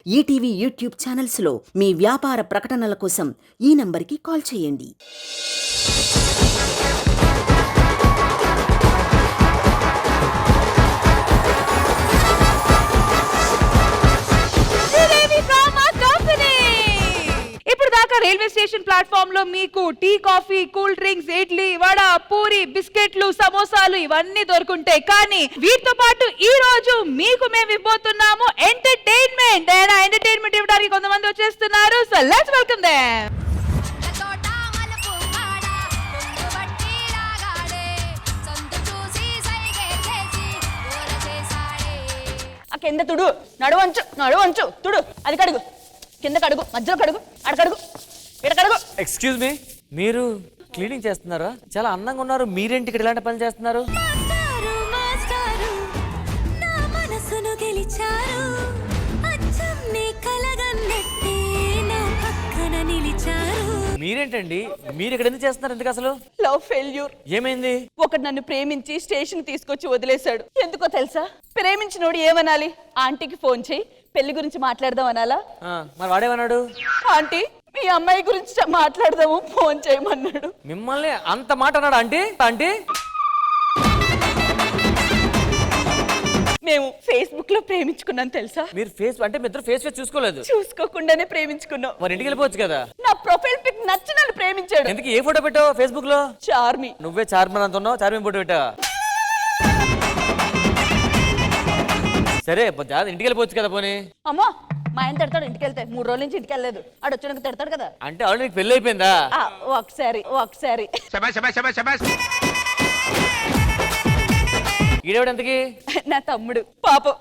ETV YouTube ఛానల్స్లో మీ వ్యాపార ప్రకటనల కోసం ఈ నంబర్కి కాల్ చేయండి. రైల్వే స్టేషన్ ప్లాట్ఫామ్ లో మీకు tea, coffee, cool drinks, idli, vada, puri, బిస్కెట్లు, సమోసాలు ఇవన్నీ దొరుకుంటాయి. కానీ వీటితో పాటు ఈ రోజు మీకు మేము ఇవ్వబోతున్నాము ఎంటర్టైన్మెంట్. ఎంటర్టైన్మెంట్ ఇవ్వడానికి కొంతమంది వచ్చేస్తున్నారు. So let's welcome them. కింద తుడు, నడువంచు తుడు, అది కడుగు, కింద కడుగు, మధ్యలో కడుగు, అడకడుగు, ఇడకడుగు. ఎక్స్క్యూజ్ మీ, మీరు క్లీనింగ్ చేస్తున్నారా? చాలా అందంగా ఉన్నారు. మీరేంటి ఇక్కడ ఇలాంటి పని చేస్తున్నారు? మీరేంటండి, మీరు ఇక్కడ ఎందుకు చేస్తున్నారు? ఎందుకు అసలు? Love failure. ఏమైంది? ఒకడు నన్ను ప్రేమించి స్టేషన్ తీసుకొచ్చి వదిలేశాడు. ఎందుకో తెలుసా? ప్రేమించినోడు ఏమనాలి? ఆంటీకి ఫోన్ చేయి, పెళ్లి గురించి మాట్లాడదాం అనాలా? మరి వాడేమన్నాడు? ఆంటీ మీ అమ్మాయి గురించి మాట్లాడదాము, ఫోన్ చేయమన్నాడు. మిమ్మల్ని అంత మాట అన్నాడు? ఆంటీ ఆంటీ మేము ఫేస్బుక్ లో ప్రేమించుకున్నాం తెలుసా? మీరు ఫేస్ అంటే మీ ఇద్దరు ఫేస్ చూసుకోలేదు? చూసుకోకుండానే ప్రేమించుకున్నాం. మరి ఇంటికి వెళ్ళిపోవచ్చు కదా. నా ప్రొఫైల్ పిక్ నచ్చి నన్ను ప్రేమించాడు. ఎందుకు? ఏ ఫోటో పెట్టావు ఫేస్బుక్ లో? చార్మి. నువ్వే చార్మన్ అంటున్నావు, చార్మి ఫోటో పెట్టావా? సరే ఇంటికి వెళ్ళిపోవచ్చు కదా. పోనీ అమ్మా, మా ఆయన తిడతాడు ఇంటికి వెళ్తే. 3 రోజుల నుంచి ఇంటికి వెళ్ళలేదు. ఆడు వచ్చినాక తిడతాడు కదా. అంటే ఆవిడ నీకు పెళ్లి అయిపోయిందా? ఒకసారి. ఈడెవడంతకి? నా తమ్ముడు. పాపం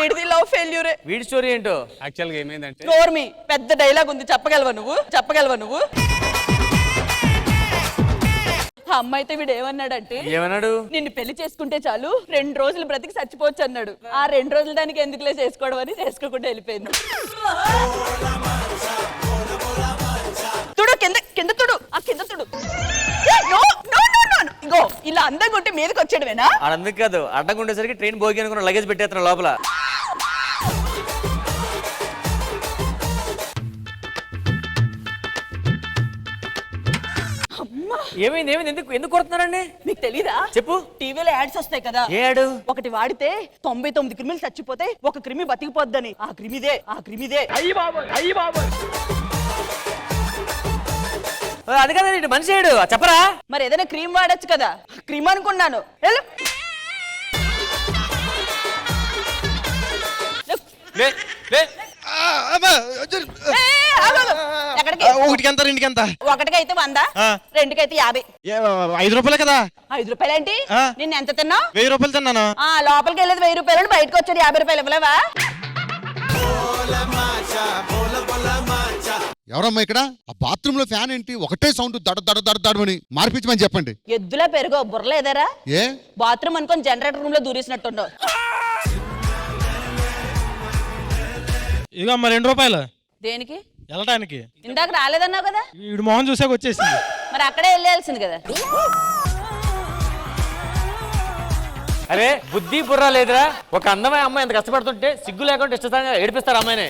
వీడిది లవ్ ఫెయిల్యూరే. వీడి స్టోరీ ఏంటో? యాక్చువల్గా ఏమైందంటే, నోర్మి, పెద్ద డైలాగ్ ఉంది, చెప్పగలవా నువ్వు? ఆ అమ్మాయితో వీడు ఏమన్నాడంటే, ఏమన్నాడు? నిన్ను పెళ్లి చేసుకుంటే చాలు 2 రోజులు బ్రతికి చచ్చిపోవచ్చు అన్నాడు. ఆ 2 రోజులు దానికి ఎందుకులే చేసుకోవడం అని చేసుకోకుండా వెళ్ళిపోయింది. తుడు, కింద తుడు, ఆ కింద తుడు. ఇగో ఇలా అందంగా ఉంటే మీదకి వచ్చాడువేనా? అందుకు కాదు, అడ్డంగా ఉండేసరికి ట్రైన్ భోగి అనుకున్న లగేజ్ పెట్టేస్తున్నా లోపల. ఏమైంది? ఎందుకు కొడుతున్నారండి? మీకు తెలీదా? చెప్పు. టీవీలో యాడ్స్ వస్తాయి కదా. ఏ యాడ్? ఒకటి వాడితే 99 క్రిమిలు చచ్చిపోతే ఒక క్రిమి బతికిపోద్దని. ఆ క్రిమిదే. అది కదా మనిషి అయ్యాడు. చెప్పరా? మరి ఏదైనా క్రీమ్ వాడచ్చు కదా. క్రీమ్ అనుకున్నాను. ఒకటికి అయితే 100, రెండుకైతే 50. 5 రూపాయలే కదా. 5 రూపాయలు ఏంటి? నిన్న ఎంత తిన్నావు? 1000 రూపాయలు తిన్నాను. లోపలికి వెళ్ళేది 1000 రూపాయలు, బయటకు వచ్చేది 50 రూపాయలు. ఇవ్వలేవా? ఎవరమ్మా ఇక్కడ? ఆ బాత్రూమ్ లో ఫ్యాన్ ఏంటి? ఒకటే సౌండ్ దడని మార్పించమని చెప్పండి. ఎద్దులా పెరుగో బుర్రలేదరా? ఏ బాత్రూమ్ అనుకొని జనరేటర్ రూమ్ లో దూరేసినట్టుండవు. ఇక 2 రూపాయలు దేనికి? వెళ్ళటానికి. ఇందాక రాలేదన్నావు కదా. వీడు మొహం చూసాక వచ్చేసింది. మరి అక్కడే వెళ్ళాల్సింది కదా. అరే బుద్ధి బుర్రా లేదురా? ఒక అందమైన అమ్మాయి ఎంత కష్టపడుతుంటే సిగ్గు లేకుండా ఇష్టంగా ఏడిపిస్తారు అమ్మాయిని.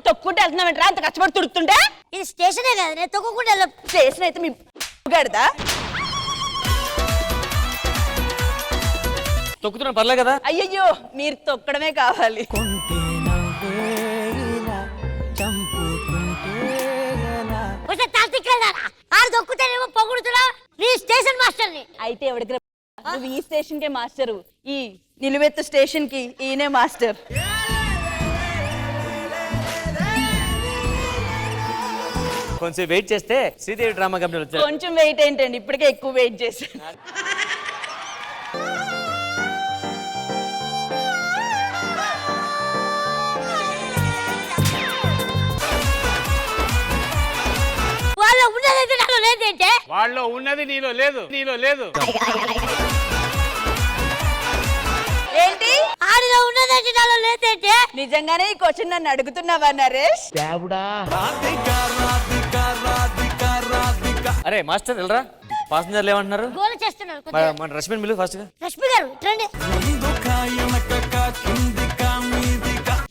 తొక్కుంటే వెళ్తున్నామంటారా? అంత కష్టపడి తుడుతుంటే. ఇది స్టేషనే కదా, నేను తొక్కకుండా స్టేషన్ అయితే మీ గాడిదా. తొక్కుతున్నాను పర్లే కదా. అయ్యయ్యో, మీరు తొక్కడమే కావాలి. తొక్కుతేనేమో పొగుడుతున్నావు. నీ స్టేషన్ మాస్టర్ని అయితే ఎవరికి? నువ్వు ఈ స్టేషన్ కే మాస్టరు. ఈ నిలువెత్తు స్టేషన్ కి ఈయనే మాస్టర్. కొంచెం వెయిట్ చేస్తే శ్రీదేవి డ్రామా కంపెనీ వచ్చారు. కొంచెం వెయిట్ ఏంటండి, ఇప్పటికే ఎక్కువ వెయిట్ చేశాను. వాళ్ళలో ఉన్నది నీలో లేదు. ఏంటి? ఆడిలో నీలో ఉన్నదంటే నాలో లేదంటే నిజంగానే ఈ క్వశ్చన్ నన్ను అడుగుతున్నావా నరేష్? అరే మాస్టర్ వెళ్ళరా, పాసెంజర్లు ఏమంటున్నారు? గోల చేస్తున్నారు మన రష్మిన్ బిల్లు ఫాస్ట్ గా. రష్మి గారు రండి.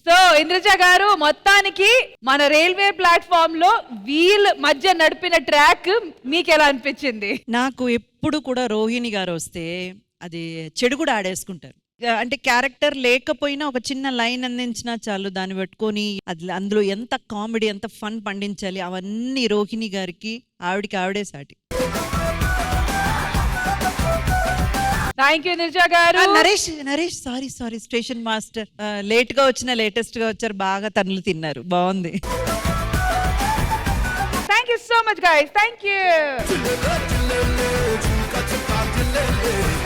సో ఇంద్రజ గారు, మొత్తానికి మన రైల్వే ప్లాట్ఫామ్ లో వీల్ మధ్య నడిపిన ట్రాక్ మీకు ఎలా అనిపించింది? నాకు ఎప్పుడు కూడా రోహిణి గారు వస్తే అది చెడు కూడా ఆడేసుకుంటారు. అంటే క్యారెక్టర్ లేకపోయినా ఒక చిన్న లైన్ అందించినా చాలు, దాన్ని పెట్టుకొని అది అందులో ఎంత కామెడీ ఎంత ఫన్ పండించాలి అవన్నీ రోహిణి గారికి ఆవిడే సాటి. థ్యాంక్ యూ ఇంద్రజ గారు. Naresh sorry station master late గా లేటెస్ట్ గా వచ్చారు, బాగా తన్నులు తిన్నారు, బాగుంది. Thank you so much guys, thank you.